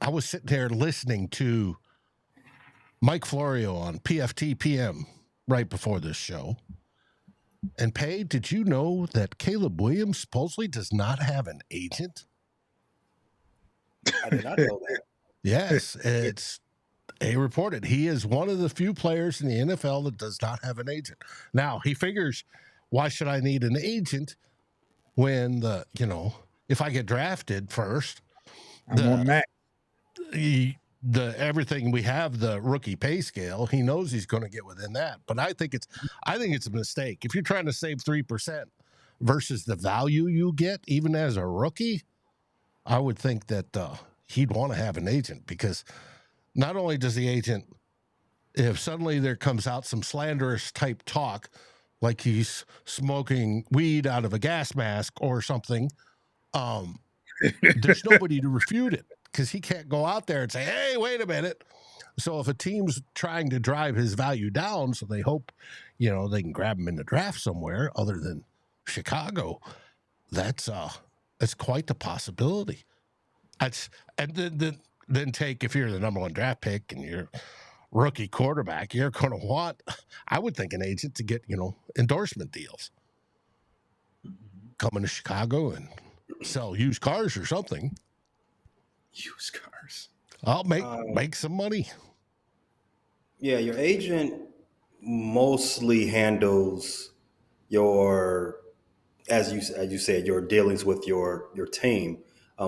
I was sitting there listening to Mike Florio on PFT PM right before this show. And Pay, did you know that Caleb Williams supposedly does not have an agent? I did not know that. Yes, it's reported. He is one of the few players in the NFL that does not have an agent. Now, he figures, why should I need an agent when if I get drafted first, everything we have, the rookie pay scale, he knows he's going to get within that. But I think it's a mistake. If you're trying to save 3% versus the value you get, even as a rookie, I would think that he'd want to have an agent, because not only does the agent, if suddenly there comes out some slanderous type talk, like he's smoking weed out of a gas mask or something, there's nobody to refute it, because he can't go out there and say, hey, wait a minute. So if a team's trying to drive his value down, so they hope, they can grab him in the draft somewhere other than Chicago, that's quite the possibility. Then take, if you're the number one draft pick and you're rookie quarterback, you're going to want, I would think, an agent to get, endorsement deals. Coming to Chicago and sell used cars or something. Used cars. I'll make some money. Yeah, your agent mostly handles your, as you said, your dealings with your team.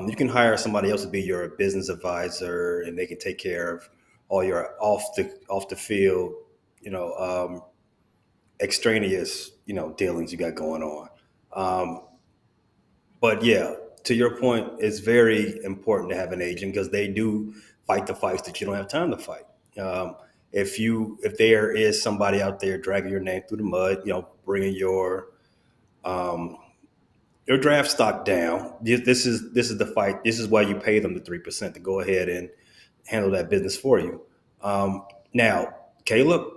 You can hire somebody else to be your business advisor, and they can take care of all your off the field, extraneous, dealings you got going on. But yeah, to your point, it's very important to have an agent, because they do fight the fights that you don't have time to fight. If there is somebody out there dragging your name through the mud, bringing your draft stock down, this is the fight. This is why you pay them the 3% to go ahead and handle that business for you. Now, Caleb,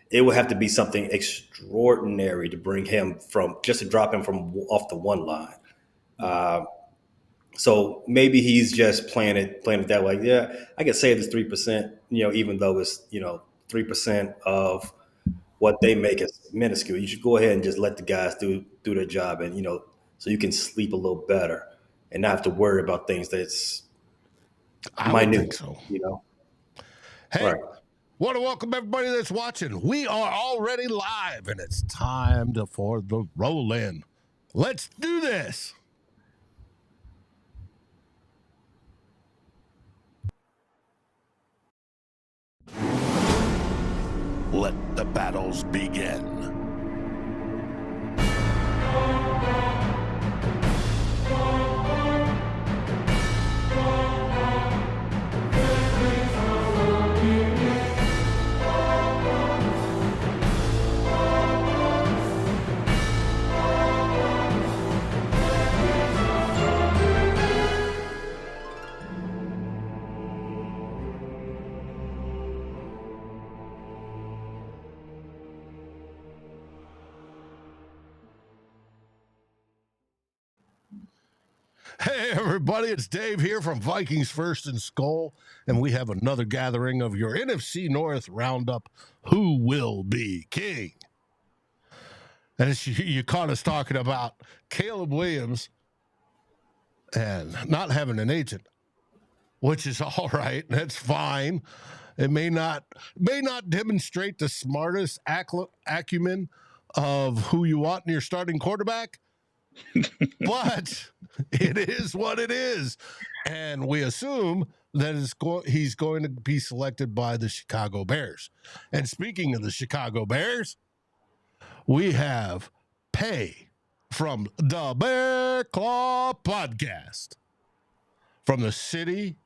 it would have to be something extraordinary to bring him to drop him from off the one line. So maybe he's just playing it that way. Yeah, I can save this 3%, even though it's 3% of what they make is minuscule. You should go ahead and just let the guys do their job, and so you can sleep a little better and not have to worry about things that's minute. Think so. Hey, right. Want to welcome everybody that's watching. We are already live, and it's time for the roll in. Let's do this. Let the battles begin. Hey, everybody, it's Dave here from Vikings First and Skull, and we have another gathering of your NFC North Roundup, Who Will Be King? And you caught us talking about Caleb Williams and not having an agent, which is all right. That's fine. It may not demonstrate the smartest acumen of who you want in your starting quarterback, but it is what it is, and we assume that he's going to be selected by the Chicago Bears. And speaking of the Chicago Bears, we have Pay from the Bear Claw Podcast from the city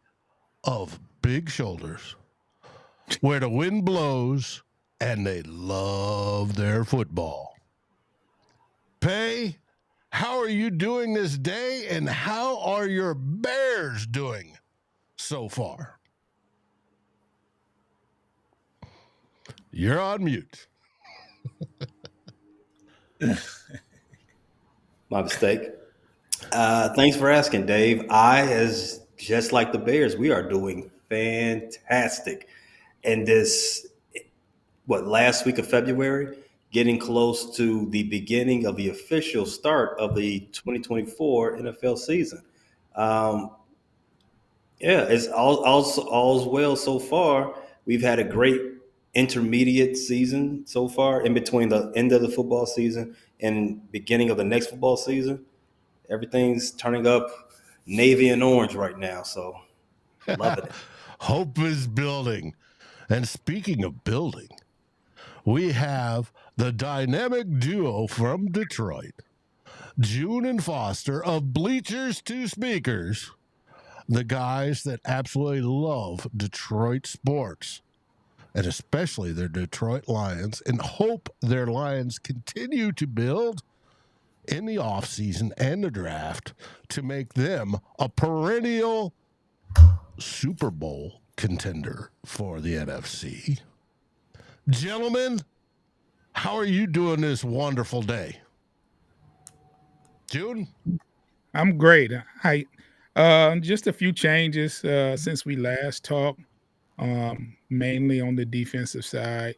of Big Shoulders, where the wind blows and they love their football. Pay, how are you doing this day, and how are your Bears doing so far? You're on mute. My mistake. Thanks for asking, Dave. I, as just like the Bears, we are doing fantastic. And this, last week of February, getting close to the beginning of the official start of the 2024 NFL season. Um, yeah, it's all's well so far. We've had a great intermediate season so far in between the end of the football season and beginning of the next football season. Everything's turning up navy and orange right now, so loving it. Hope is building. And speaking of building, we have the dynamic duo from Detroit, June and Foster of Bleachers to Speakers, the guys that absolutely love Detroit sports, and especially their Detroit Lions, and hope their Lions continue to build in the offseason and the draft to make them a perennial Super Bowl contender for the NFC. Gentlemen, how are you doing this wonderful day? June? I'm great. Hi. Just a few changes since we last talked, mainly on the defensive side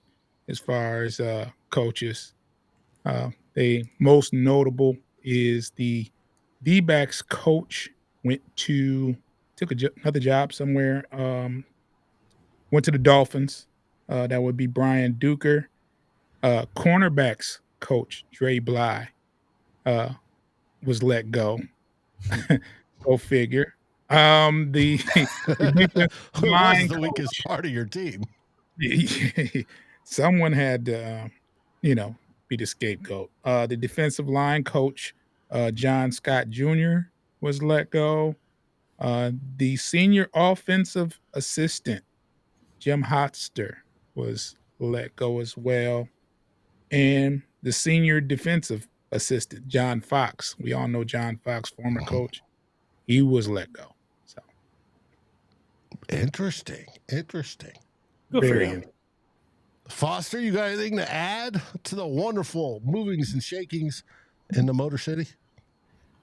as far as coaches. The most notable is the D-backs coach took another job somewhere, went to the Dolphins. That would be Brian Duker. Cornerbacks coach, Dre Bly, uh, was let go. Go figure. The the defensive Who was line the weakest coach, part of your team? someone had to, be the scapegoat. The defensive line coach, John Scott Jr. was let go. The senior offensive assistant, Jim Hotster, was let go as well. And the senior defensive assistant, John Fox. We all know John Fox, former coach. He was let go. So Interesting. Good for very him. Foster, you got anything to add to the wonderful movings and shakings in the Motor City?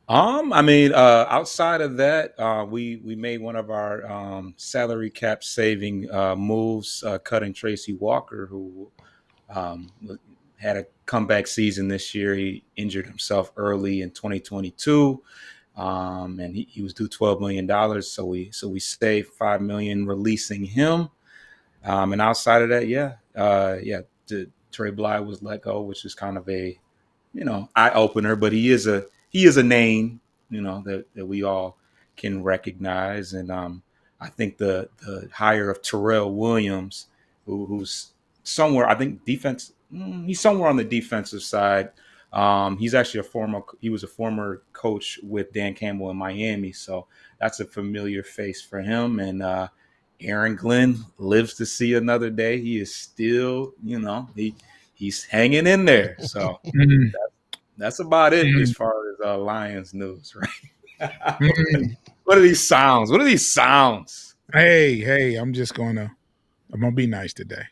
Outside of that, we made one of our salary cap saving moves, cutting Tracy Walker, who had a comeback season this year. He injured himself early in 2022, and he was due $12 million. So we saved $5 million releasing him. And outside of that, Trey Bly was let go, which is kind of a eye opener. But he is a name that we all can recognize, and I think the hire of Terrell Williams, who's somewhere, I think defense. He's somewhere on the defensive side. He's actually he was a former coach with Dan Campbell in Miami, so that's a familiar face for him. And Aaron Glenn lives to see another day. He is still, he's hanging in there. So Mhm. that's about it as Mhm. far as Lions news, right? Mhm. What are these sounds? Hey, I'm gonna be nice today.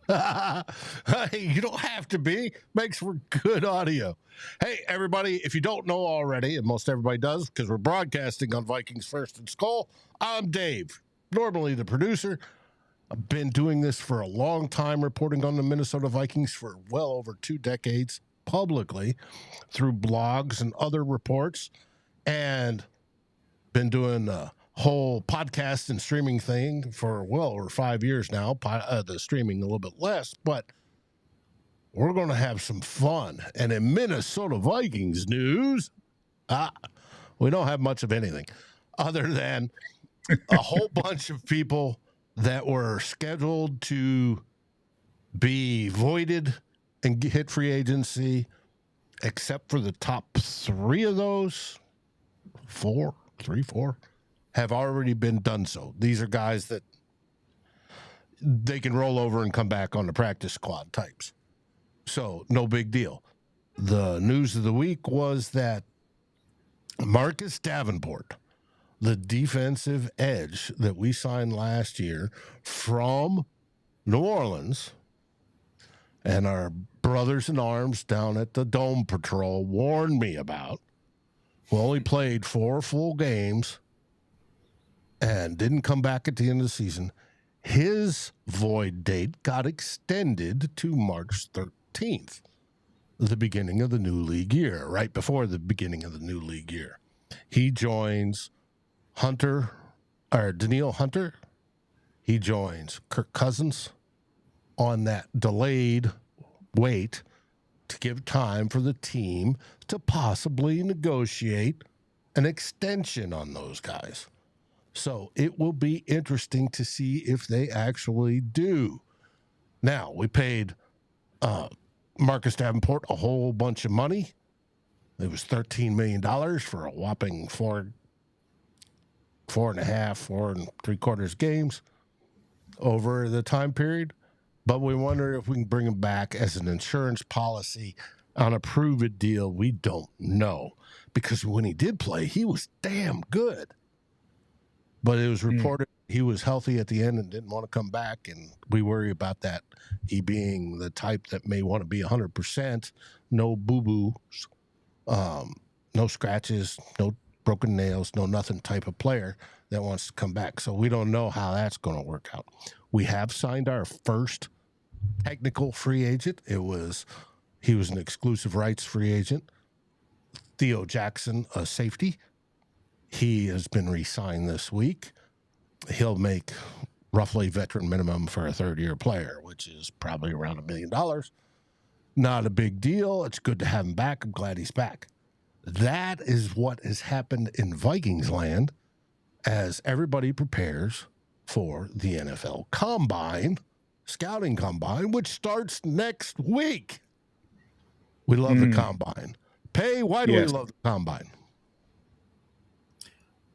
Hey, you don't have to be. Makes for good audio. Hey, everybody, if you don't know already, and most everybody does because we're broadcasting on Vikings First and Skull, I'm Dave, normally the producer. I've been doing this for a long time, reporting on the Minnesota Vikings for well over 2 decades publicly through blogs and other reports, and been doing a whole podcast and streaming thing for well over 5 years now. The streaming a little bit less, but we're going to have some fun. And in Minnesota Vikings news, we don't have much of anything other than a whole bunch of people that were scheduled to be voided and hit free agency, except for the top 3 of those, 4, have already been done so. These are guys that they can roll over and come back on the practice squad types. So no big deal. The news of the week was that Marcus Davenport, the defensive edge that we signed last year from New Orleans, and our brothers in arms down at the Dome Patrol warned me about, who only played 4 full games, and didn't come back at the end of the season. His void date got extended to March 13th, the beginning of the new league year, right before the beginning of the new league year. He joins Daniil Hunter. He joins Kirk Cousins on that delayed wait to give time for the team to possibly negotiate an extension on those guys. So it will be interesting to see if they actually do. Now, we paid Marcus Davenport a whole bunch of money. It was $13 million for a whopping 4.5 games over the time period. But we wonder if we can bring him back as an insurance policy on a prove-it deal. We don't know. Because when he did play, he was damn good. But it was reported he was healthy at the end and didn't want to come back, and we worry about that. He being the type that may want to be 100%, no boo-boos, no scratches, no broken nails, no nothing type of player that wants to come back. So we don't know how that's going to work out. We have signed our first technical free agent. He was an exclusive rights free agent. Theo Jackson, a safety. He has been re-signed this week. He'll make roughly veteran minimum for a third-year player, which is probably around $1 million. Not a big deal. It's good to have him back. I'm glad he's back. That is what has happened in Vikings land as everybody prepares for the NFL scouting combine, which starts next week. We love the combine. Why do we love the combine?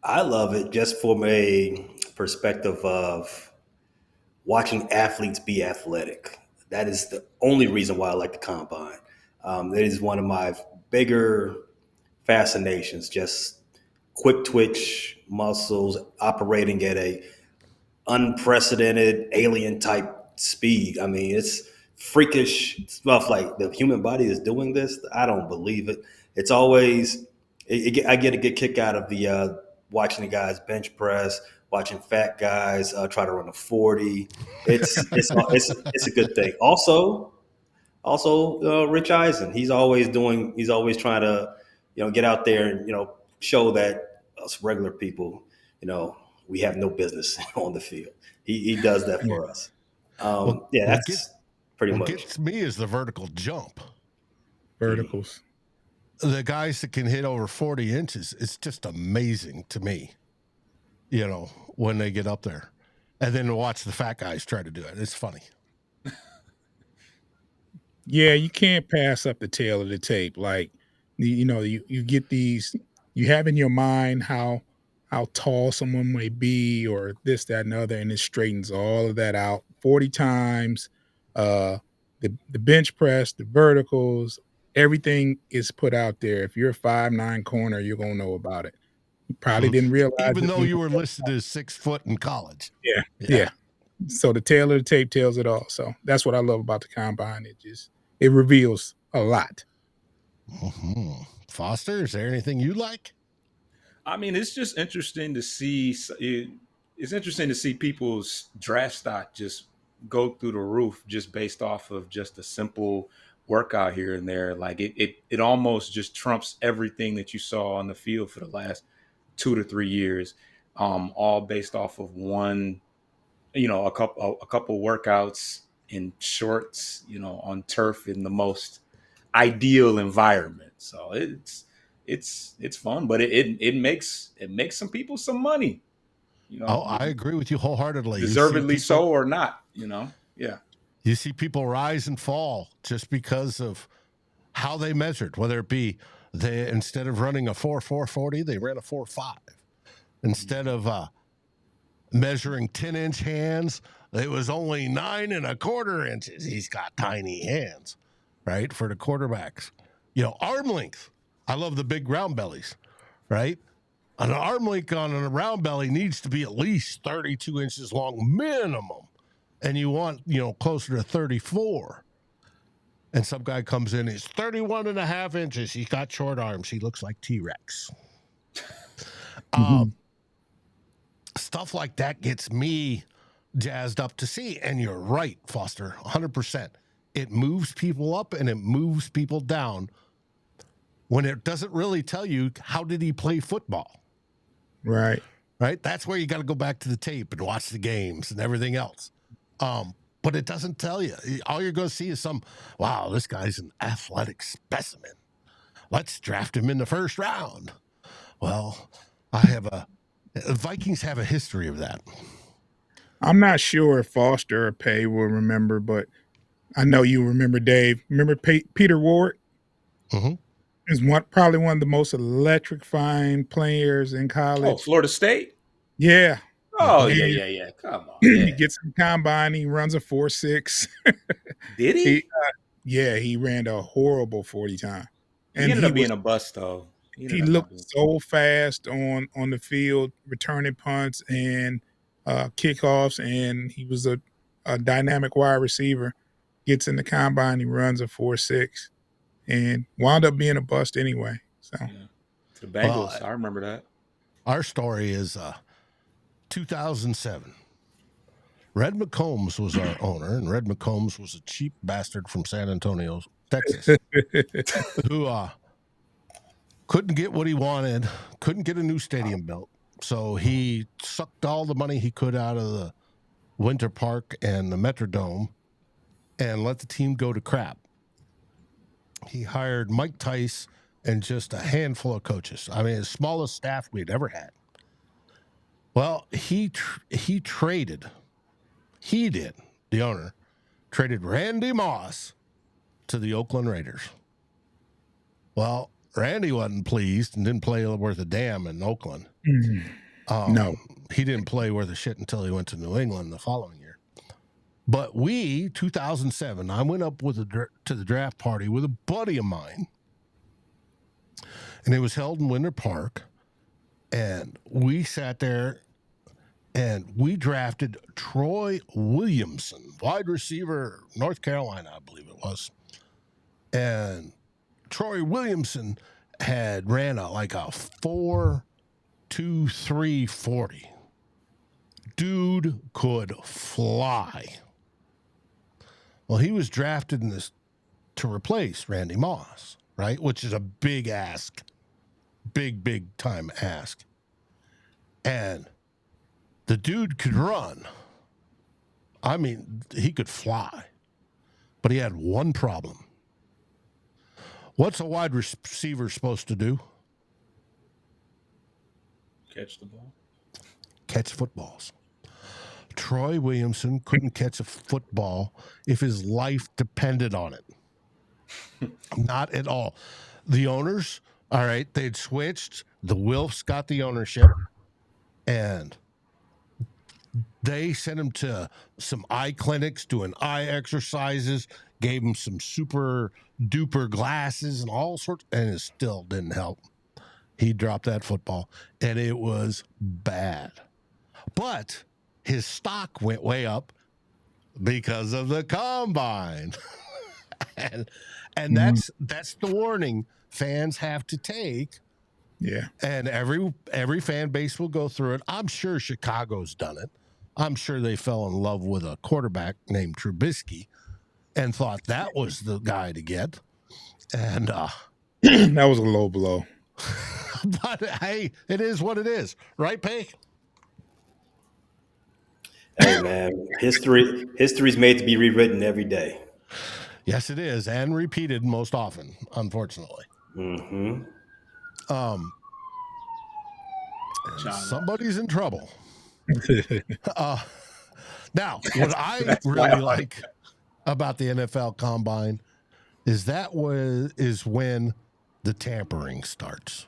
I love it just from a perspective of watching athletes be athletic. That is the only reason why I like the combine. It is one of my bigger fascinations, just quick twitch muscles operating at a unprecedented alien type speed. I mean, it's freakish stuff. Like the human body is doing this. I don't believe it. It's always, I get a good kick out of the watching the guys bench press, watching fat guys try to run a 40. It's a good thing. Also, Rich Eisen. He's always trying to, get out there and, show that us regular people, we have no business on the field. He does that for us. That's pretty much. What gets me is the vertical jump. Verticals. The guys that can hit over 40 inches, it's just amazing to me, when they get up there. And then to watch the fat guys try to do it. It's funny. Yeah, you can't pass up the tail of the tape. Like, you get these, you have in your mind how tall someone may be or this, that, and the other, and it straightens all of that out 40 times. The bench press, the verticals, everything is put out there. If you're a 5'9" corner, you're going to know about it. You probably didn't realize Even though you were listed as 6 foot in college. Yeah. So the tail of the tape tells it all. So that's what I love about the combine. It reveals a lot. Mm-hmm. Foster, is there anything you like? I mean, it's just interesting to see. It's interesting to see people's draft stock just go through the roof just based off of just a simple workout here and there. Like it almost just trumps everything that you saw on the field for the last 2 to 3 years, all based off of one, a couple workouts in shorts, on turf in the most ideal environment. So it's fun, but it makes some people some money. I agree with you wholeheartedly. Deservedly so or not, yeah. You see people rise and fall just because of how they measured, whether it be they, instead of running a 4.40, they ran a 4.5. Instead of measuring 10-inch hands, it was only 9 1/4 inches. He's got tiny hands, right? For the quarterbacks. Arm length. I love the big round bellies, right? An arm length on a round belly needs to be at least 32 inches long minimum. And you want, closer to 34. And some guy comes in, he's 31.5 inches. He's got short arms. He looks like T-Rex. stuff like that gets me jazzed up to see. And you're right, Foster, 100%. It moves people up and it moves people down when it doesn't really tell you how did he play football. Right. Right? That's where you got to go back to the tape and watch the games and everything else. But it doesn't tell you. All you're going to see is wow, this guy's an athletic specimen. Let's draft him in the first round. Well, Vikings have a history of that. I'm not sure if Foster or Pay will remember, but I know you remember, Dave. Remember Peter Ward? Mm-hmm. Is probably one of the most electrifying players in college. Oh, Florida State? Yeah. Oh, yeah. Come on. Yeah. He gets in the combine. He runs a 4.6. Did he? He ran a horrible 40 time. He ended up being a bust, though. He looked so fast on the field, returning punts and kickoffs, and he was a dynamic wide receiver. Gets in the combine, he runs a 4.6, and wound up being a bust anyway. So, the Bengals, I remember that. Our story is 2007. Red McCombs was our owner, and Red McCombs was a cheap bastard from San Antonio, Texas, who couldn't get what he wanted, couldn't get a new stadium built. So he sucked all the money he could out of the Winter Park and the Metrodome and let the team go to crap. He hired Mike Tice and just a handful of coaches. I mean, the smallest staff we'd ever had. Well, the owner, traded Randy Moss to the Oakland Raiders. Well, Randy wasn't pleased and didn't play worth a damn in Oakland. No. He didn't play worth a shit until he went to New England the following year. But 2007, I went up to the draft party with a buddy of mine, and it was held in Winter Park, and we sat there and we drafted Troy Williamson, wide receiver, North Carolina, I believe it was. And Troy Williamson ran a 4.23 40. Dude could fly. Well, he was drafted to replace Randy Moss, right? Which is a big ask. Big time ask. And the dude could run. I mean, he could fly. But he had one problem. What's a wide receiver supposed to do? Catch the ball. Catch footballs. Troy Williamson couldn't catch a football if his life depended on it. Not at all. The owners, all right, they'd switched. The Wilfs got the ownership, and they sent him to some eye clinics doing eye exercises, gave him some super duper glasses and all sorts, and it still didn't help. He dropped that football, and it was bad. But his stock went way up because of the combine. and that's the warning fans have to take. Yeah. And every fan base will go through it. I'm sure Chicago's done it. I'm sure they fell in love with a quarterback named Trubisky and thought that was the guy to get. And that was a low blow. But hey, it is what it is, right, Pay? Hey man, history's made to be rewritten every day. Yes, it is, and repeated most often, unfortunately. Mm-hmm. Somebody's in trouble. Now, what I really like about the NFL Combine is when the tampering starts.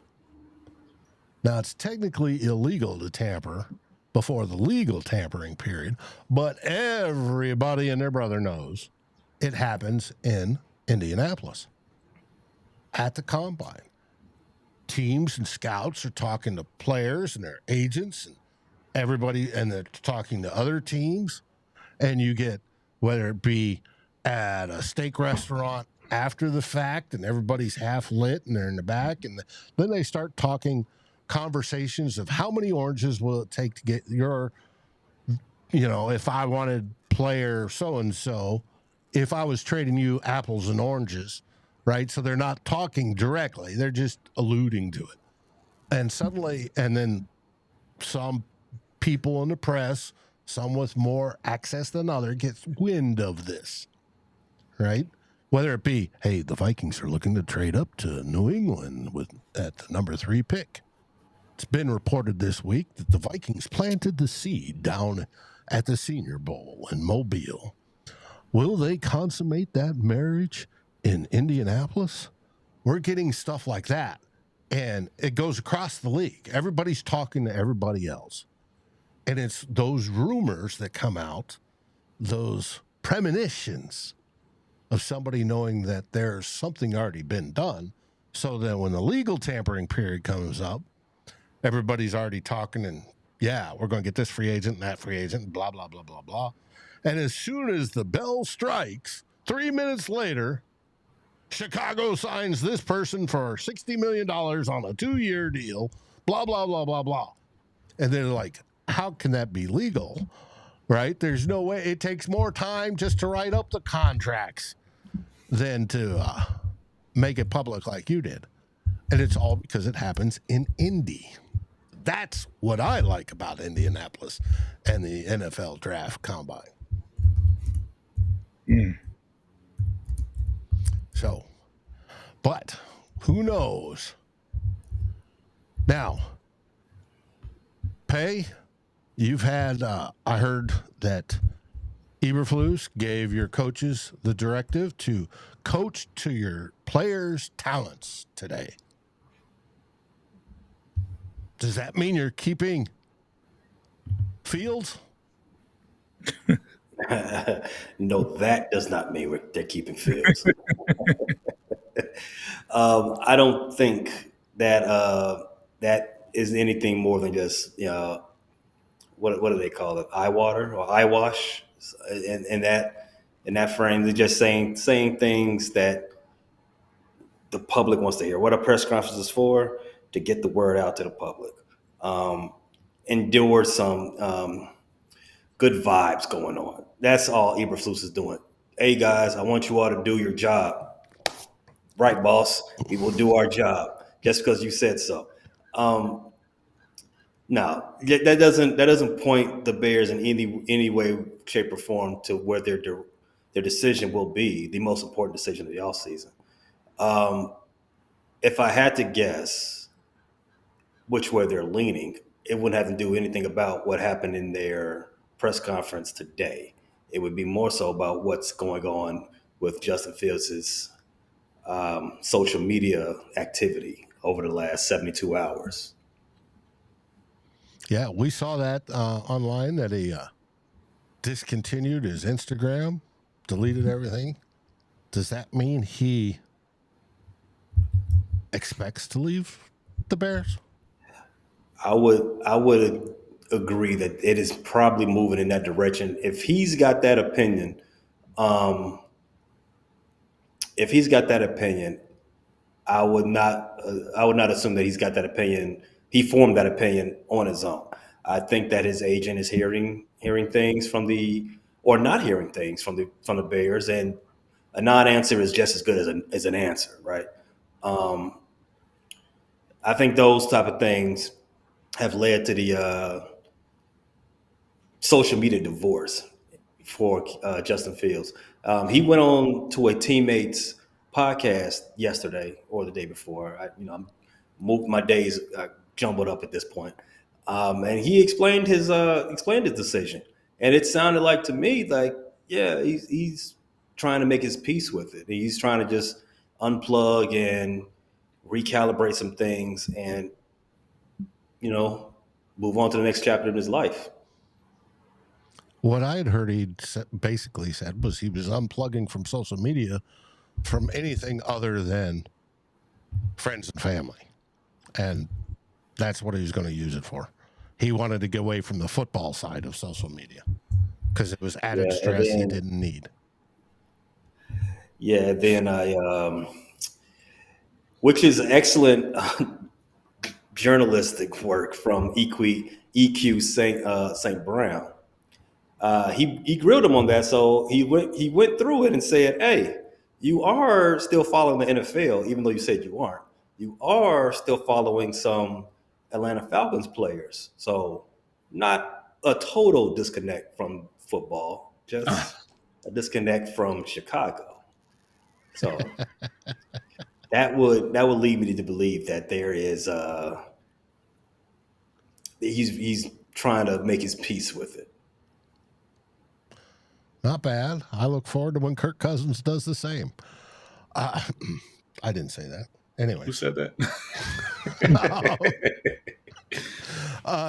Now, it's technically illegal to tamper before the legal tampering period, but everybody and their brother knows it happens in Indianapolis at the Combine. Teams and scouts are talking to players and their agents and everybody, and they're talking to other teams, and you get, whether it be at a steak restaurant after the fact and everybody's half lit and they're in the back, and then they start talking conversations of how many oranges will it take to get your, if I wanted player so-and-so, if I was trading you apples and oranges, right? So they're not talking directly. They're just alluding to it. And suddenly, and then some people in the press, some with more access than other, gets wind of this, right? Whether it be, hey, the Vikings are looking to trade up to New England at the number 3 pick. It's been reported this week that the Vikings planted the seed down at the Senior Bowl in Mobile. Will they consummate that marriage in Indianapolis? We're getting stuff like that. And it goes across the league. Everybody's talking to everybody else. And it's those rumors that come out, those premonitions of somebody knowing that there's something already been done, so that when the legal tampering period comes up, everybody's already talking and, yeah, we're going to get this free agent and that free agent, blah, blah, blah, blah, blah. And as soon as the bell strikes, 3 minutes later, Chicago signs this person for $60 million on a 2-year deal, blah, blah, blah, blah, blah. And they're like, how can that be legal, right? There's no way. It takes more time just to write up the contracts than to make it public like you did. And it's all because it happens in Indy. That's what I like about Indianapolis and the NFL draft combine. So, but who knows? Now, Pay, you've had, I heard that Eberflus gave your coaches the directive to coach to your players' talents today. Does that mean you're keeping Fields? No, that does not mean they're keeping Fields. I don't think that that is anything more than just what do they call it? Eye water or eye wash, in that frame. They're just saying things that the public wants to hear. What a press conference is for, to get the word out to the public. Endure some good vibes going on. That's all Eberflus is doing. Hey guys, I want you all to do your job. Right, boss. We will do our job just because you said so. No, that doesn't point the Bears in any way, shape, or form to where their decision will be the most important decision of the offseason. If I had to guess which way they're leaning, it wouldn't have to do anything about what happened in their press conference today. It would be more so about what's going on with Justin Fields' social media activity over the last 72 hours. Yeah, we saw that online that he discontinued his Instagram, deleted everything. Does that mean he expects to leave the Bears? I would agree that it is probably moving in that direction. If he's got that opinion, I would not assume that he's got that opinion. He formed that opinion on his own. I think that his agent is hearing things or not hearing things from the Bears, and a non-answer is just as good as an answer, right? I think those type of things have led to the social media divorce for Justin Fields. He went on to a teammate's podcast yesterday or the day before. My days jumbled up at this point, and he explained his decision, and it sounded like to me like, yeah, he's trying to make his peace with it. He's trying to just unplug and recalibrate some things, and move on to the next chapter of his life. What I had heard he basically said was he was unplugging from social media, from anything other than friends and family. And that's what he was going to use it for. He wanted to get away from the football side of social media because it was added stress he didn't need. Yeah, then which is excellent journalistic work from EQ St. Brown. He grilled him on that, so he went through it and said, "Hey, you are still following the NFL, even though you said you aren't. You are still following some Atlanta Falcons players, so not a total disconnect from football, just a disconnect from Chicago." So that would lead me to believe that there is he's trying to make his peace with it. Not bad. I look forward to when Kirk Cousins does the same. I didn't say that. Anyway. Who said that?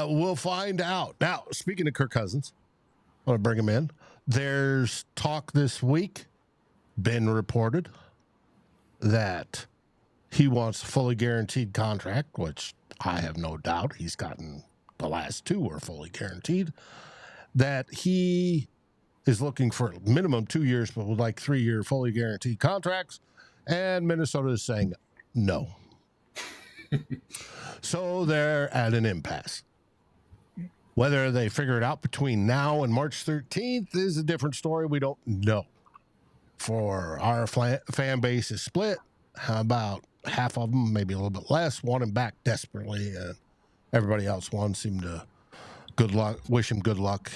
We'll find out. Now, speaking of Kirk Cousins, I want to bring him in. There's talk this week, been reported, that he wants a fully guaranteed contract, which I have no doubt he's gotten. The last two were fully guaranteed. That he is looking for minimum 2 years, but would like 3-year fully guaranteed contracts. And Minnesota is saying no. So they're at an impasse. Whether they figure it out between now and March 13th is a different story. We don't know. For our fan base is split. How about half of them, maybe a little bit less, want him back desperately, and everybody else wants him to wish him good luck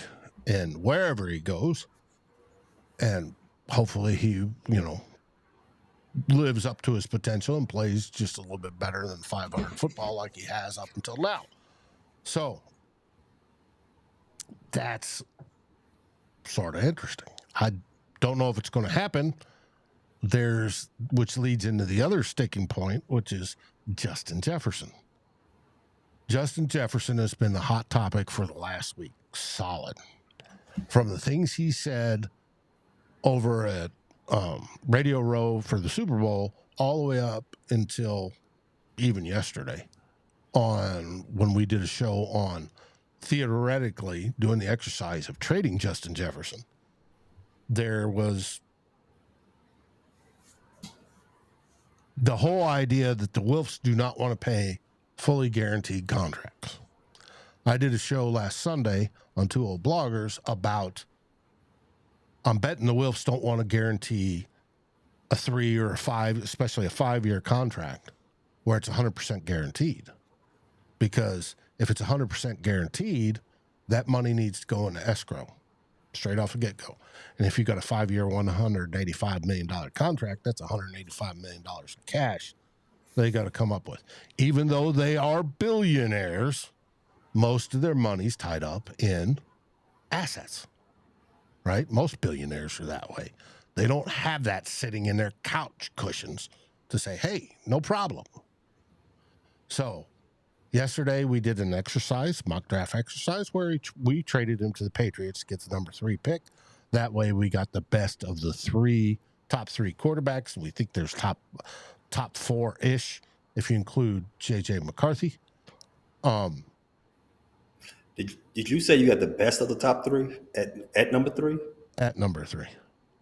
in wherever he goes. And hopefully he, lives up to his potential and plays just a little bit better than 500 football like he has up until now. So that's sort of interesting. I don't know if it's going to happen. Which leads into the other sticking point, which is Justin Jefferson. Justin Jefferson has been the hot topic for the last week. Solid. From the things he said over at Radio Row for the Super Bowl all the way up until even yesterday when we did a show on theoretically doing the exercise of trading Justin Jefferson. There was the whole idea that the Wilfs do not want to pay fully guaranteed contracts. I did a show last Sunday on Two Old Bloggers about, I'm betting the Wilfs don't want to guarantee a 3 or a 5, especially a 5-year contract where it's 100% guaranteed. Because if it's 100% guaranteed, that money needs to go into escrow straight off the get-go. And if you've got a 5-year, $185 million contract, that's $185 million in cash they got to come up with. Even though they are billionaires, most of their money's tied up in assets, right? Most billionaires are that way. They don't have that sitting in their couch cushions to say, hey, no problem. So yesterday we did an mock draft exercise, where we traded him to the Patriots to get the number 3 pick. That way we got the best of the top three quarterbacks. We think there's top 4-ish if you include J.J. McCarthy. Did you say you got the best of the top 3 at number 3? At number 3.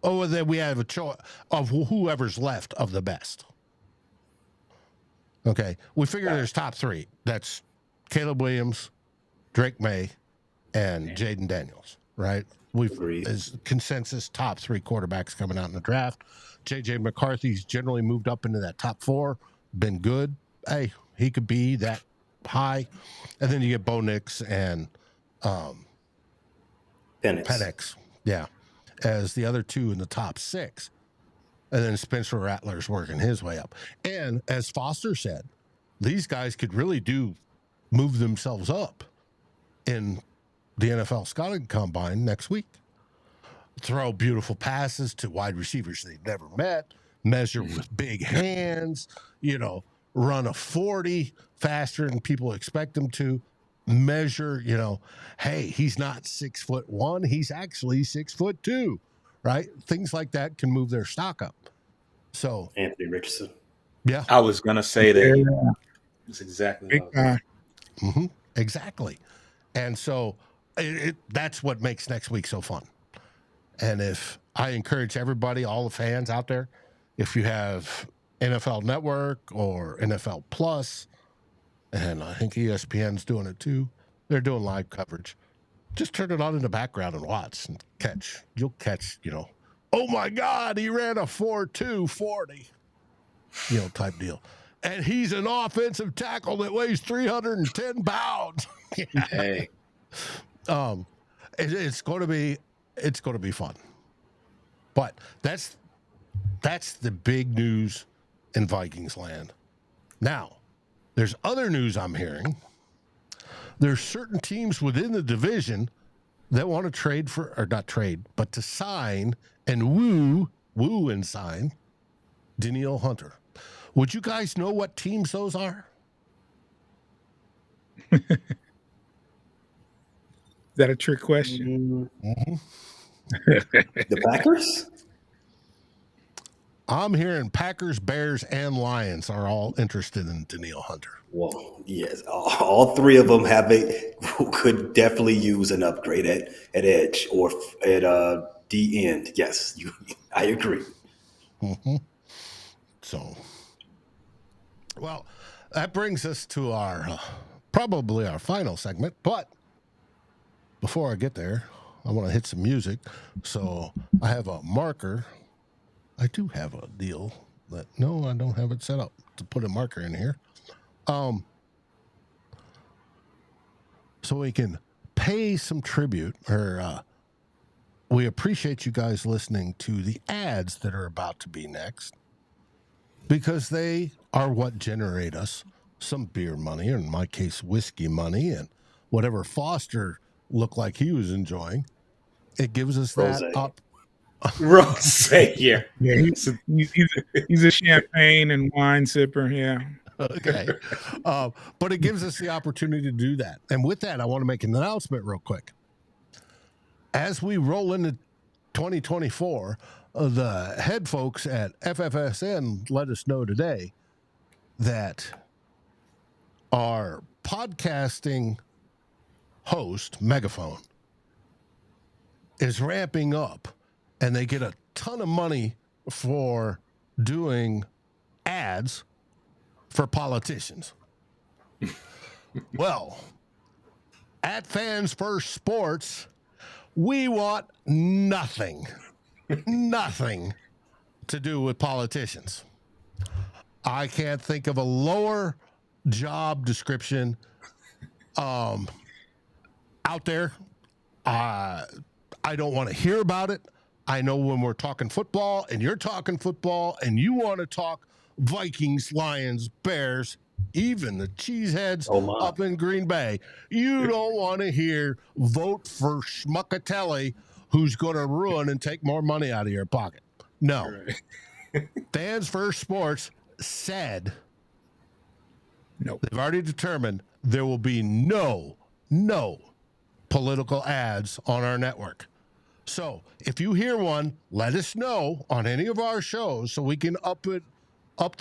Oh, and then we have a choice of whoever's left of the best. Okay, we figure there's top 3. That's Caleb Williams, Drake May, and Jaden Daniels, right? As consensus top 3 quarterbacks coming out in the draft. J.J. McCarthy's generally moved up into that top 4, been good. Hey, he could be that high. And then you get Bo Nix and Penix, yeah, as the other 2 in the top 6. And then Spencer Rattler's working his way up. And as Foster said, these guys could really move themselves up in the NFL scouting combine next week. Throw beautiful passes to wide receivers they've never met, measure with big hands, run a 40 faster than people expect them to, measure, hey, he's not 6'1", he's actually 6'2", right? Things like that can move their stock up. So Anthony Richardson. Yeah. I was going to say that. That's exactly what I was. Exactly. And so that's what makes next week so fun. And if I encourage everybody, all the fans out there, if you have NFL Network or NFL Plus, and I think ESPN's doing it too. They're doing live coverage. Just turn it on in the background and watch and catch. You'll catch, oh my God, he ran a 4.2 40, type deal. And he's an offensive tackle that weighs 310 pounds. Hey, It's going to be fun. But that's the big news in Vikings land. Now, there's other news I'm hearing. There's certain teams within the division that want to trade for, or not trade, but to sign and woo and sign Danielle Hunter. Would you guys know what teams those are? Is that a trick question? Mm-hmm. The Packers? I'm hearing Packers, Bears, and Lions are all interested in Danielle Hunter. Well, yes, all three of them could definitely use an upgrade at edge or at D end. Yes, I agree. Mm-hmm. So, well, that brings us to our probably our final segment. But before I get there, I want to hit some music. So I have a marker. I do have a deal that no, I don't have it set up to put a marker in here. So we can pay some tribute, or we appreciate you guys listening to the ads that are about to be next, because they are what generate us some beer money, or in my case, whiskey money, and whatever Foster looked like he was enjoying. It gives us that up. Rose, yeah. He's a champagne and wine sipper, yeah. Okay. But it gives us the opportunity to do that. And with that, I want to make an announcement real quick. As we roll into 2024, the head folks at FFSN let us know today that our podcasting host, Megaphone, is ramping up, and they get a ton of money for doing ads for politicians. Well, at Fans First Sports, we want nothing to do with politicians. I can't think of a lower job description out there. I don't want to hear about it. I know when we're talking football and you're talking football and you want to talk Vikings, Lions, Bears, even the cheeseheads up in Green Bay, you don't want to hear vote for Schmuckatelli, who's going to ruin and take more money out of your pocket. No. Right. Fans First Sports said, no. They've already determined there will be no political ads on our network. So if you hear one, let us know on any of our shows so we can up the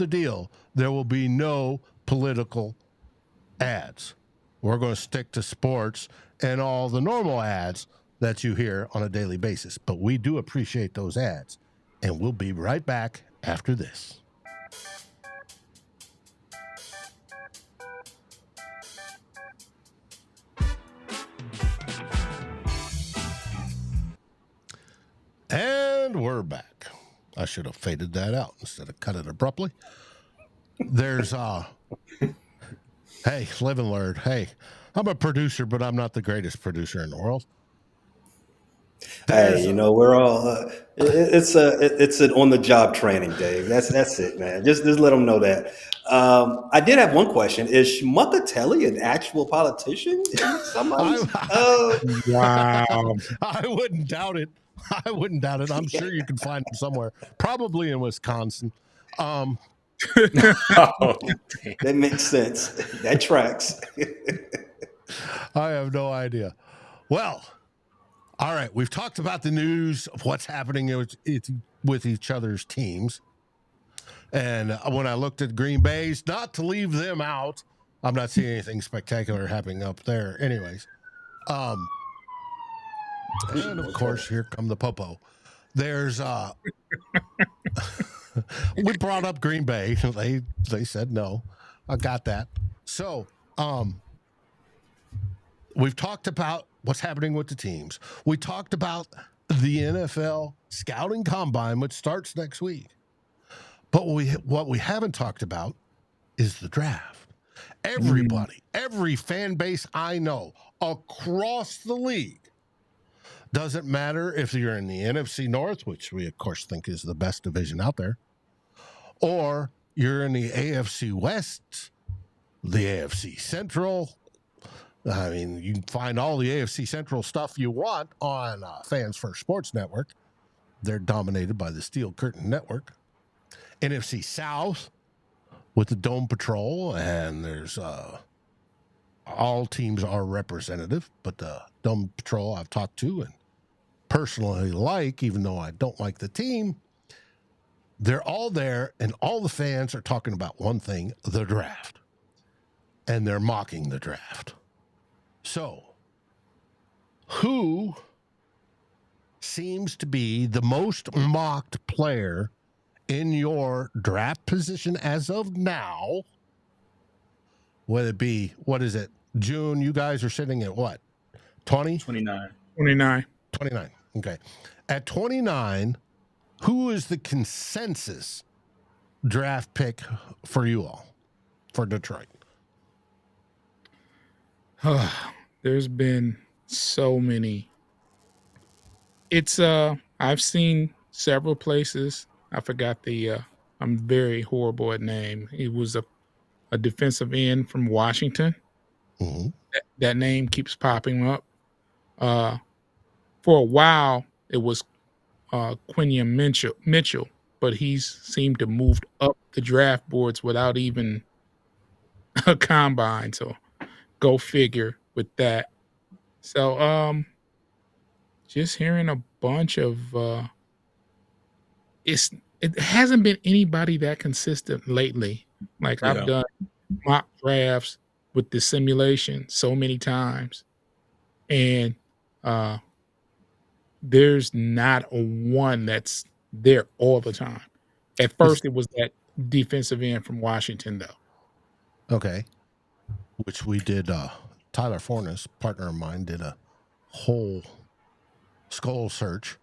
deal. There will be no political ads. We're going to stick to sports and all the normal ads that you hear on a daily basis. But we do appreciate those ads. And we'll be right back after this. And we're back. I should have faded that out instead of cut it abruptly. There's hey, live and learn. Hey, I'm a producer, but I'm not the greatest producer in the world. Hey, we're all it's an on the job training, Dave. That's it, man. Just let them know that. I did have one question. Is Schmuckatelli an actual politician? Somebody? Wow. I wouldn't doubt it. I'm sure you can find him somewhere, probably in Wisconsin. That makes sense. That tracks. I have no idea. Well, all right. We've talked about the news of what's happening with each other's teams. And when I looked at Green Bay's, not to leave them out, I'm not seeing anything spectacular happening up there anyways. And of course, here come the popo. There's we brought up Green Bay. They said no. I got that. So We've talked about what's happening with the teams. We talked about the NFL scouting combine, which starts next week. But what we haven't talked about is the draft. Everybody, every fan base I know across the league, doesn't matter if you're in the NFC North, which we of course think is the best division out there, or you're in the AFC West, the AFC Central. I mean, you can find all the AFC Central stuff you want on Fans First Sports Network. They're dominated by the Steel Curtain Network. NFC South with the Dome Patrol, and there's all teams are representative, but the Dome Patrol I've talked to and personally like, even though I don't like the team, they're all there, and all the fans are talking about one thing, the draft. And they're mocking the draft. So, who seems to be the most mocked player in your draft position as of now? Whether it be, what is it, June? You guys are sitting at what? 20? 29. 29. 29. Okay. At 29, who is the consensus draft pick for you all, for Detroit? There's been so many. It's I've seen several places. I forgot the I'm very horrible at name. It was a defensive end from Washington. Mm-hmm. That name keeps popping up. For a while it was Quinion Mitchell, but he's seemed to move up the draft boards without even a combine. So go figure with that. So just hearing a bunch of it hasn't been anybody that consistent lately. Like I've Yeah. done mock drafts with the simulation so many times, and there's not a one that's there all the time. At first, it was that defensive end from Washington, though. Okay. Which we did, Tyler Fornes, partner of mine, did a whole skull search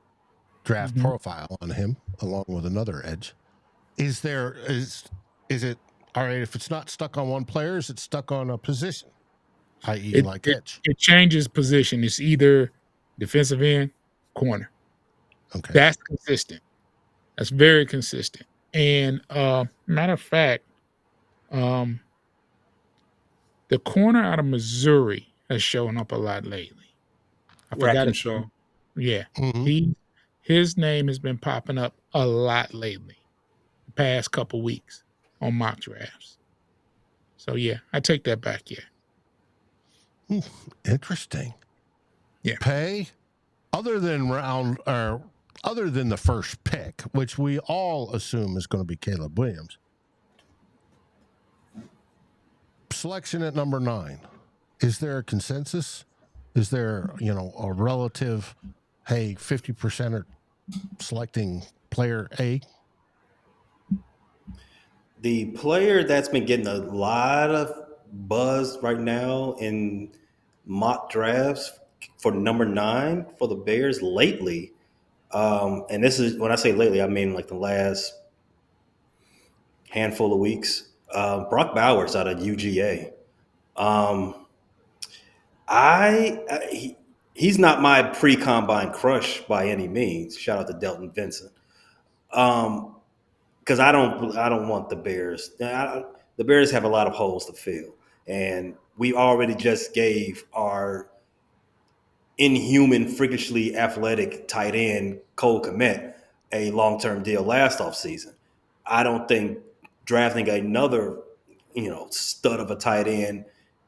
draft profile on him along with another edge. Is it all right if it's not stuck on one player, is it stuck on a position? I.e. like edge. It changes position. It's either defensive end, corner. Okay. That's consistent. That's very consistent. And matter of fact, the corner out of Missouri has shown up a lot lately. I forgot it. Rackenshaw. Yeah. Mhm. His name has been popping up a lot lately, the past couple weeks on mock drafts. So yeah, I take that back. Yeah. Interesting. Yeah. Pay, other than the first pick, which we all assume is going to be Caleb Williams. Selection at number 9. Is there a consensus? Is there, a relative, hey, 50% are selecting player A? The player that's been getting a lot of buzz right now in mock drafts for number 9 for the Bears lately, and this is, when I say lately, I mean like the last handful of weeks. Brock Bowers out of UGA. He's not my pre-combine crush by any means. Shout out to Delton Vincent. Because I don't want the Bears. The Bears have a lot of holes to fill, and we already just gave our inhuman, freakishly athletic tight end Cole Kmet a long-term deal last offseason. I don't think drafting another, stud of a tight end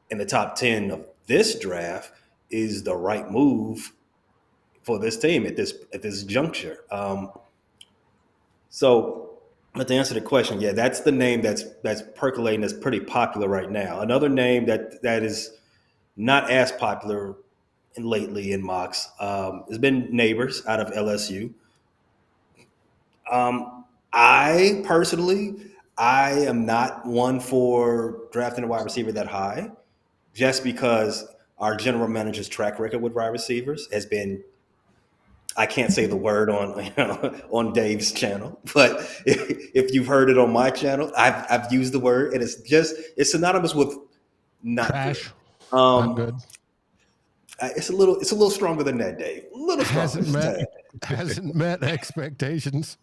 in the top 10 of this draft is the right move for this team at this juncture. But to answer the question, yeah, that's the name that's percolating, that's pretty popular right now. Another name that is not as popular lately in mocks has been Neighbors out of LSU. I personally, I am not one for drafting a wide receiver that high. just because our general manager's track record with wide receivers has been, I can't say the word on on Dave's channel, but if you've heard it on my channel, I've used the word, and it's synonymous with not Trash. good. Not good. It's a little stronger than that, Dave. A little stronger. Hasn't met expectations.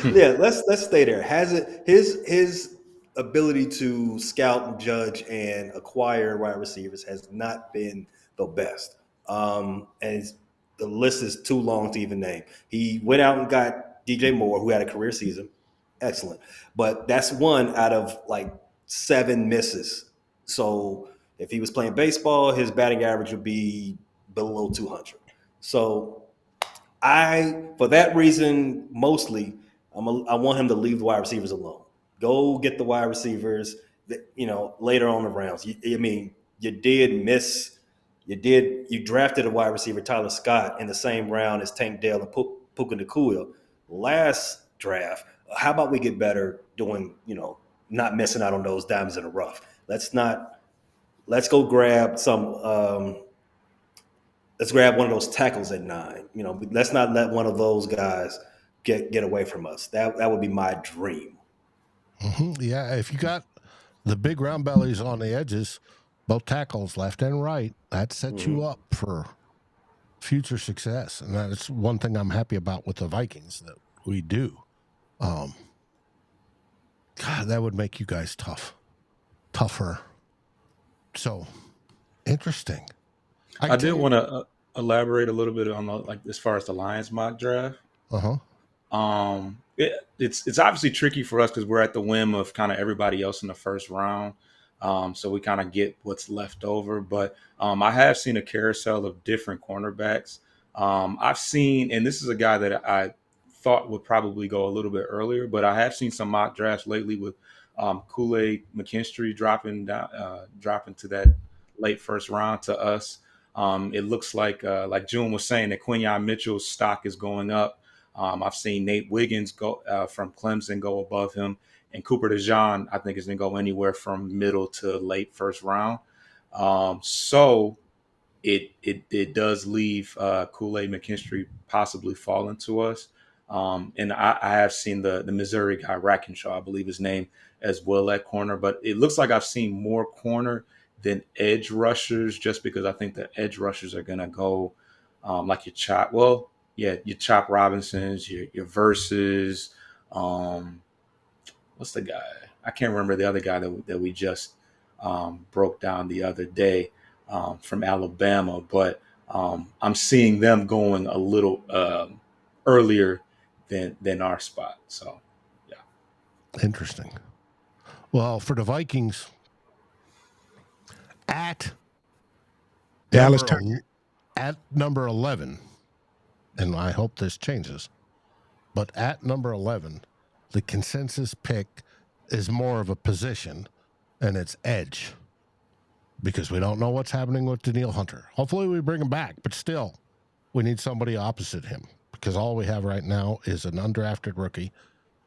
Yeah, let's stay there. Has it his ability to scout and judge and acquire wide receivers has not been the best. And the list is too long to even name. He went out and got DJ Moore, who had a career season. Excellent. But that's one out of like 7 misses. So if he was playing baseball, his batting average would be below 200. So for that reason, mostly, I want him to leave the wide receivers alone. Go get the wide receivers, later on the rounds. You drafted a wide receiver, Tyler Scott, in the same round as Tank Dell and Puka Nacua last draft. How about we get better doing, not missing out on those diamonds in the rough? Let's go grab let's grab one of those tackles at 9. Let's not let one of those guys get away from us. That would be my dream. Mm-hmm. Yeah, if you got the big round bellies on the edges, both tackles, left and right, that sets you up for future success. And that's one thing I'm happy about with the Vikings that we do. God, that would make you guys tougher. So interesting. I did want to elaborate a little bit on as far as the Lions mock draft. It's obviously tricky for us because we're at the whim of kind of everybody else in the first round. So we kind of get what's left over. But I have seen a carousel of different cornerbacks. I've seen, and this is a guy that I thought would probably go a little bit earlier, but I have seen some mock drafts lately with Kool-Aid McKinstry dropping to that late first round to us. It looks like June was saying, that Quinyon Mitchell's stock is going up. I've seen Nate Wiggins go from Clemson go above him, and Cooper DeJean, I think, is going to go anywhere from middle to late first round. So it does leave Kool-Aid McKinstry possibly falling to us. And I have seen the Missouri guy, Rackenshaw, I believe his name, as well at corner. But it looks like I've seen more corner than edge rushers, just because I think the edge rushers are going to go like your Chop. Well, yeah, your Chop Robinsons, your Verses. What's the guy? I can't remember the other guy that we just broke down the other day from Alabama. But I'm seeing them going a little earlier than our spot. So, yeah. Interesting. Well, for the Vikings, at Dallas Turner at number 11, and I hope this changes, but at number 11, the consensus pick is more of a position, and it's edge, because we don't know what's happening with Danielle Hunter. Hopefully we bring him back, but still, we need somebody opposite him, because all we have right now is an undrafted rookie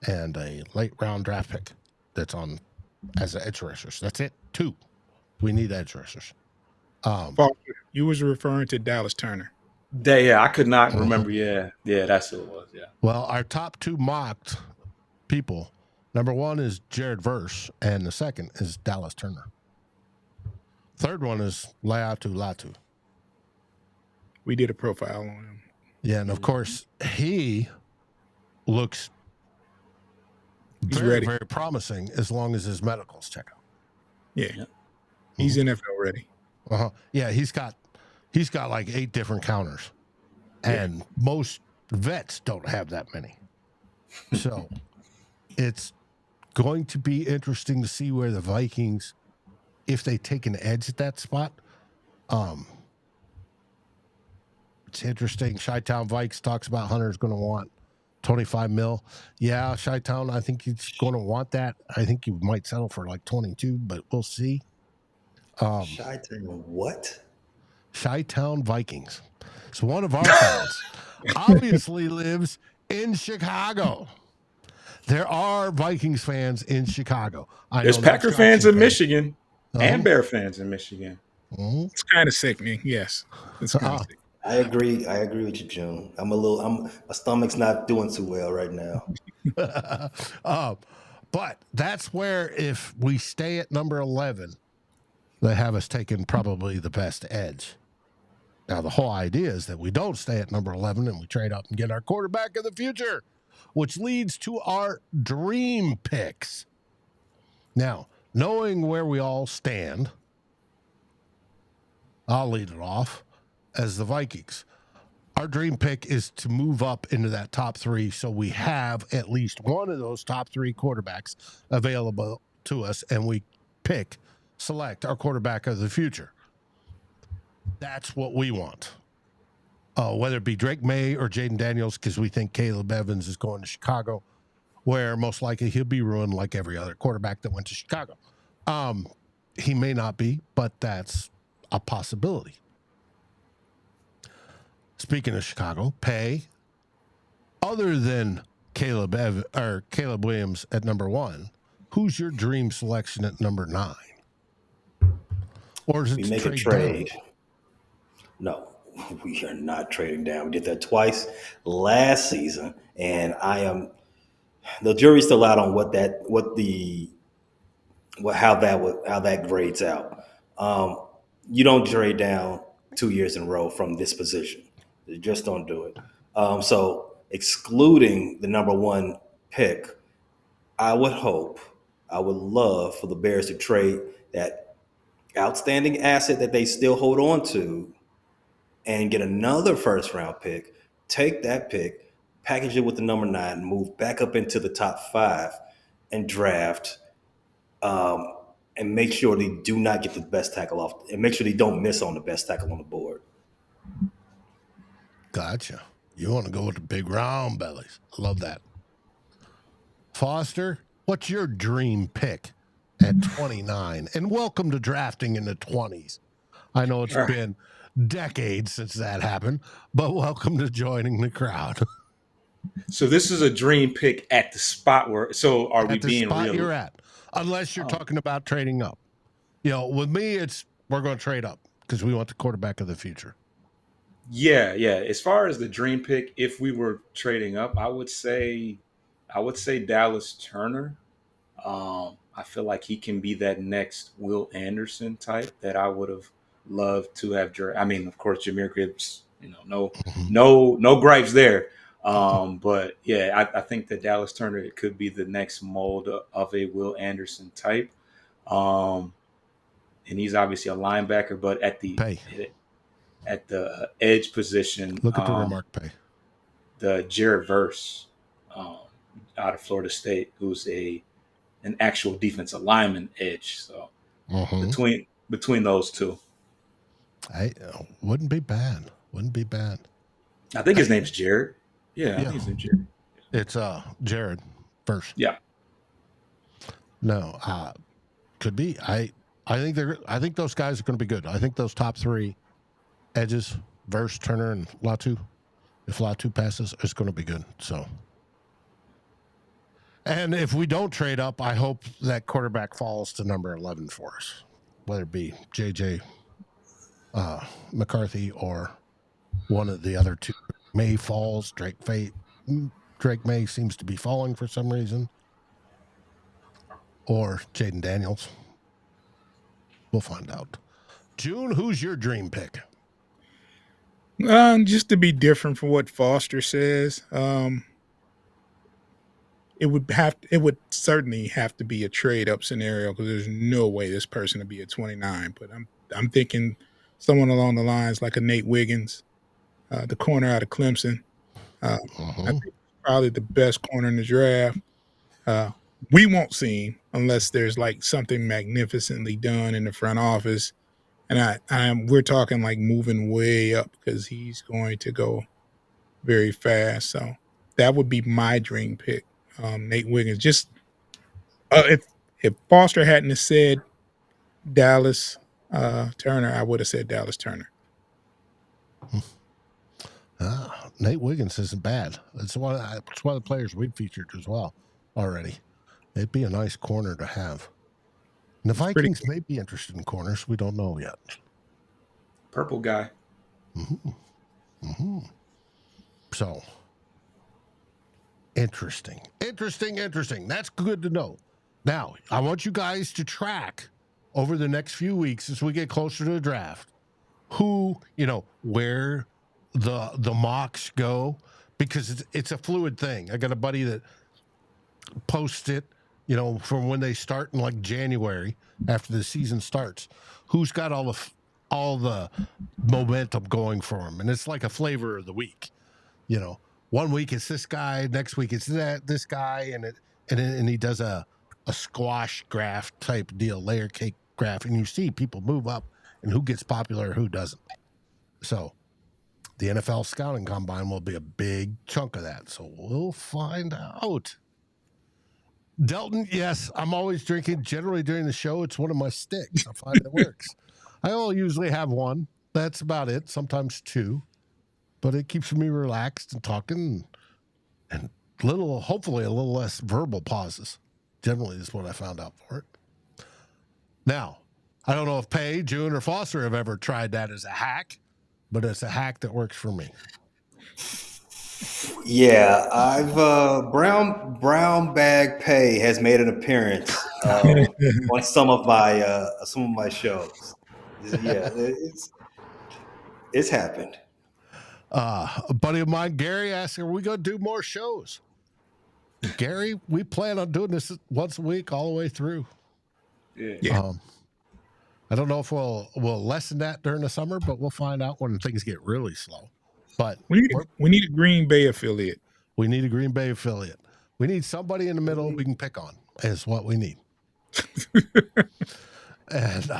and a late round draft pick that's on as edge rushers. That's it. 2. We need edge rushers. You was referring to Dallas Turner. Yeah, I could not remember. Yeah, that's who it was. Yeah. Well, our top 2 mocked people, number 1 is Jared Verse, and the second is Dallas Turner. Third one is Latu. We did a profile on him. Yeah, and of course, he looks He's very, ready. very promising as long as his medicals check out. Yeah. He's NFL ready. Yeah, he's got like 8 different counters, and most vets don't have that many. So it's going to be interesting to see where the Vikings, if they take an edge at that spot. It's interesting. Chi-Town Vikes talks about Hunter's going to want 25 mil. Yeah, Chi-Town, I think he's going to want that. I think he might settle for like 22, but we'll see. Chi-Town what? Chi-Town Vikings. So one of our fans obviously lives in Chicago. There are Vikings fans in Chicago. There's Packer fans in Michigan. And Bear fans in Michigan. It's kind of sickening. Yes, it's kind of sick. I agree. I agree with you, June. My stomach's not doing too well right now. But that's where if we stay at number 11, they have us taking probably the best edge. Now, the whole idea is that we don't stay at number 11 and we trade up and get our quarterback of the future, which leads to our dream picks. Now, knowing where we all stand, I'll lead it off as the Vikings. Our dream pick is to move up into that top 3 so we have at least one of those top 3 quarterbacks available to us, and we select our quarterback of the future. That's what we want. Whether it be Drake May or Jaden Daniels, because we think Caleb Evans is going to Chicago, where most likely he'll be ruined like every other quarterback that went to Chicago. He may not be, but that's a possibility. Speaking of Chicago, pay other than Caleb Williams at number 1, who's your dream selection at number 9? Or is it We make a trade. No, we are not trading down. We did that twice last season, and the jury's still out on how that grades out. You don't trade down 2 years in a row from this position. You just don't do it. So excluding the number 1 pick, I would love for the Bears to trade that outstanding asset that they still hold on to and get another first round pick, take that pick, package it with the number 9, and move back up into the top 5 and draft, and make sure they do not get the best tackle off, and make sure they don't miss on the best tackle on the board. Gotcha. You want to go with the big round bellies. I love that. Foster, what's your dream pick at 29? And welcome to drafting in the 20s. I know it's been decades since that happened, but welcome to joining the crowd. So this is a dream pick at the spot where. So are we being real? You're at, unless you're talking about trading up. With me, we're going to trade up because we want the quarterback of the future. Yeah. As far as the dream pick, if we were trading up, I would say Dallas Turner. I feel like he can be that next Will Anderson type that I would have loved to have. I mean, of course, Jahmyr Gibbs. No gripes there. But yeah, I think that Dallas Turner could be the next mold of a Will Anderson type. And he's obviously a linebacker, but at the edge position, look at the remark pay. The Jared Verse out of Florida State, who's an actual defensive lineman edge. So between those two, wouldn't be bad. I think his name's Jared. Yeah. I think his name's Jared. It's Jared Verse. Yeah. No, could be. I think those guys are going to be good. I think those top 3 edges, Verse, Turner, and Latu, if Latu passes, is going to be good. So, and if we don't trade up, I hope that quarterback falls to number 11 for us, whether it be JJ McCarthy or one of the other 2. May falls. Drake May seems to be falling for some reason, or Jaden Daniels. We'll find out. June, who's your dream pick? Just to be different from what Foster says, it would certainly have to be a trade up scenario because there's no way this person would be at 29. But I'm thinking someone along the lines like a Nate Wiggins, the corner out of Clemson. I think probably the best corner in the draft. We won't see him unless there's like something magnificently done in the front office. And we're talking like moving way up because he's going to go very fast. So that would be my dream pick, Nate Wiggins. Just if Foster hadn't have said Dallas Turner, I would have said Dallas Turner. Nate Wiggins isn't bad. It's one of the players we've featured as well already. It'd be a nice corner to have. And the It's pretty Vikings may be interested in corners. We don't know yet. Purple guy. So, interesting. That's good to know. Now, I want you guys to track over the next few weeks as we get closer to the draft who, where the mocks go, because it's a fluid thing. I got a buddy that posts it, from when they start in like January after the season starts, who's got all the momentum going for them, and it's like a flavor of the week. 1 week it's this guy, next week it's this guy, and he does a squash graph type deal, layer cake graph, and you see people move up and who gets popular, who doesn't. So the NFL scouting combine will be a big chunk of that. So we'll find out. Delton, yes, I'm always drinking. Generally during the show, it's one of my sticks. I find it works. I only usually have one. That's about it. Sometimes two. But it keeps me relaxed and talking, and hopefully a little less verbal pauses. Generally is what I found out for it. Now, I don't know if Pay, June, or Foster have ever tried that as a hack, but it's a hack that works for me. Yeah, I've brown bag pay has made an appearance on some of my shows. Yeah, it's happened. A buddy of mine, Gary, asked, "Are we going to do more shows?" Gary, we plan on doing this once a week all the way through. Yeah. I don't know if we'll lessen that during the summer, but we'll find out when things get really slow. But we need a Green Bay affiliate. We need a Green Bay affiliate. We need somebody in the middle we can pick on, is what we need. And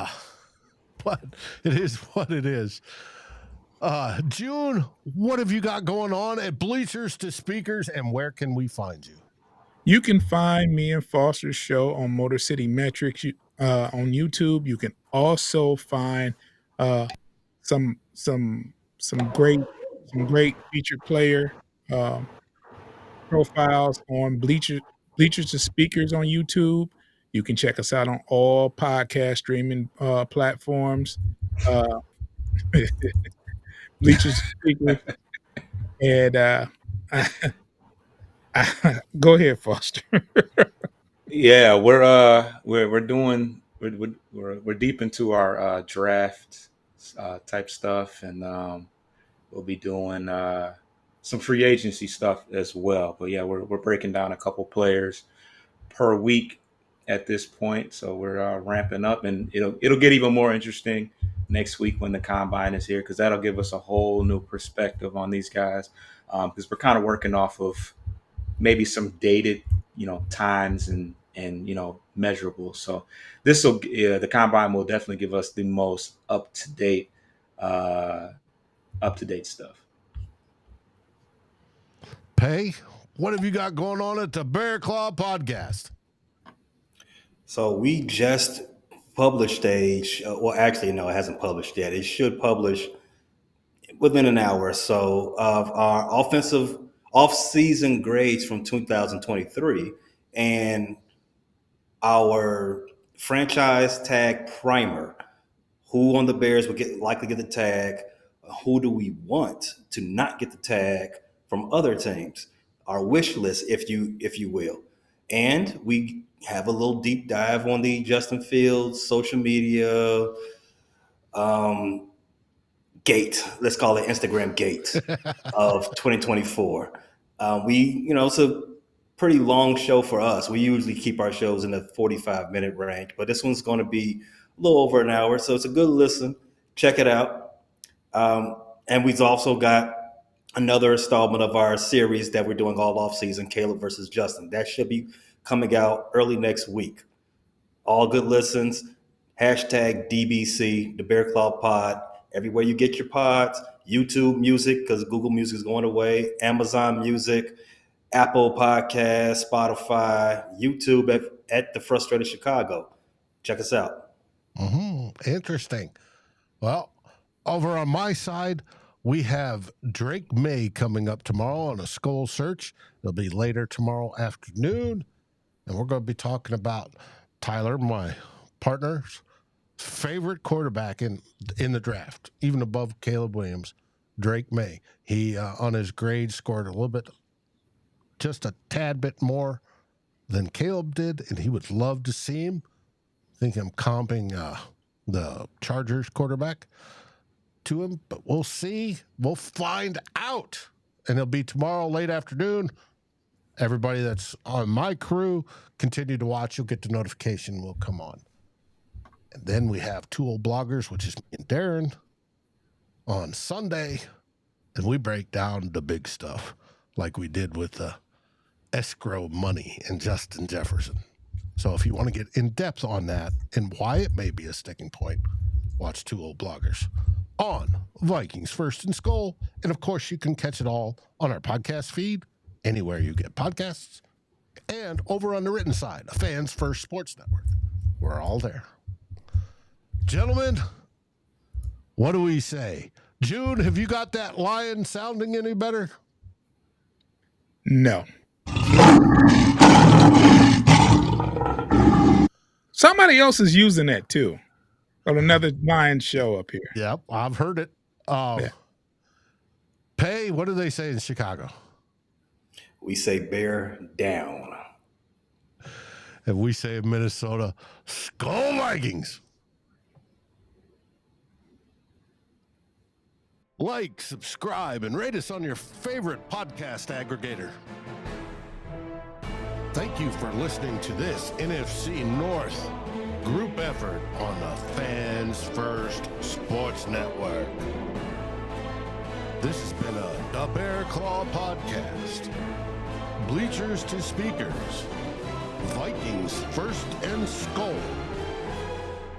but it is what it is. June, what have you got going on at Bleachers to Speakers, and where can we find you? You can find me and Foster's show on Motor City Metrics on YouTube. You can also find some great featured player profiles on Bleachers to Speakers on YouTube. You can check us out on all podcast streaming platforms. Bleachers to Speakers, and go ahead, Foster. Yeah, we're doing we're deep into our draft type stuff, and we'll be doing some free agency stuff as well. But yeah, we're breaking down a couple players per week at this point, so we're ramping up, and it'll get even more interesting next week when the combine is here, because that'll give us a whole new perspective on these guys, because we're kind of working off of maybe some dated times and measurable. So the combine will definitely give us the most up to date stuff. Pay, what have you got going on at the Bear Claw podcast? So we just published actually, no, it hasn't published yet. It should publish within an hour or so of our offensive off-season grades from 2023 and our franchise tag primer. Who on the Bears would likely get the tag? Who do we want to not get the tag from other teams? Our wish list, if you will. And we have a little deep dive on the Justin Fields social media gate. Let's call it Instagram gate of 2024. It's a pretty long show for us. We usually keep our shows in the 45-minute range, but this one's going to be a little over an hour, so it's a good listen. Check it out. And we've also got another installment of our series that we're doing all off season, Caleb versus Justin. That should be coming out early next week. All good listens. Hashtag DBC, the Bear Claw Pod. Everywhere you get your pods. YouTube Music, because Google Music is going away. Amazon Music, Apple Podcasts, Spotify, YouTube at The Frustrated Chicago. Check us out. Interesting. Well, over on my side, we have Drake May coming up tomorrow on a Skull Search. It'll be later tomorrow afternoon. And we're going to be talking about Tyler, my partner's favorite quarterback in the draft, even above Caleb Williams, Drake May. He on his grade scored a little bit, just a tad bit more than Caleb did, and he would love to see him. I think I'm comping the Chargers quarterback to him, but we'll see. We'll find out. And it'll be tomorrow late afternoon. Everybody that's on my crew, continue to watch. You'll get the notification. We'll come on. And then we have Two Old Bloggers, which is me and Darren, on Sunday. And we break down the big stuff like we did with the escrow money and Justin Jefferson. So if you want to get in depth on that and why it may be a sticking point, watch Two Old Bloggers on Vikings First and Skull. And of course, you can catch it all on our podcast feed, anywhere you get podcasts, and over on the written side, a Fans First Sports Network. We're all there. Gentlemen, what do we say? June, have you got that lion sounding any better? No. Somebody else is using that too. On another lion show up here. Yep, I've heard it. Yeah. Pay, what do they say in Chicago? We say bear down. And we say in Minnesota, Skull Vikings. Like, subscribe, and rate us on your favorite podcast aggregator. Thank you for listening to this NFC North group effort on the Fans First Sports Network. This has been a The Bear Claw Podcast. Bleachers to Speakers. Vikings First and Skull.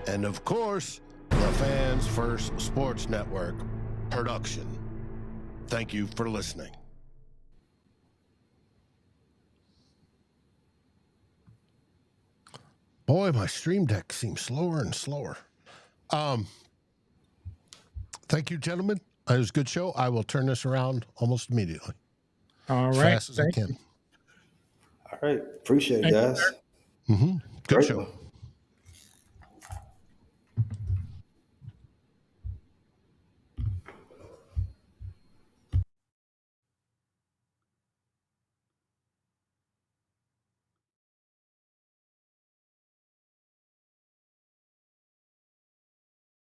And of course, the Fans First Sports Network production. Thank you for listening. Boy, my stream deck seems slower and slower. Thank you, gentlemen. It was a good show. I will turn this around almost immediately. All right. Fast as I can. All right. Appreciate it, guys. Good show.